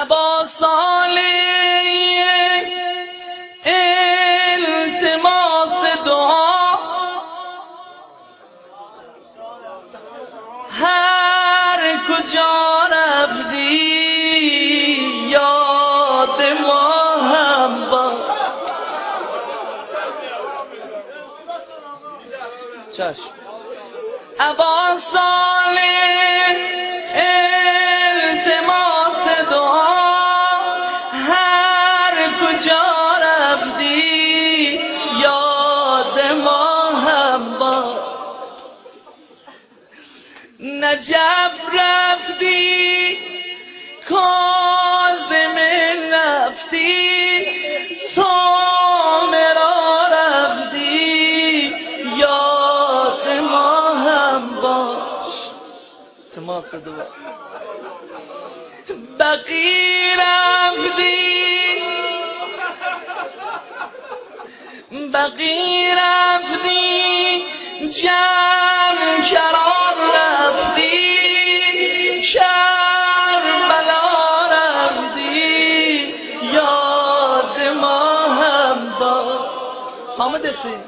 ابا صالح التماس دعا، هر کجا رفتی یاد ما هم با. چشم. ابا صالح التماس دعا، هر کجا رفتی یاد ما هم با. نجف رفتی کاظم نفتی، سامرا رفتی یاد ما هم باش. تماس دعا. بقی رفتی، بقی رفتی، جمع کرار رفتی، کربلا رفتی یاد ما هم با. حامد حسین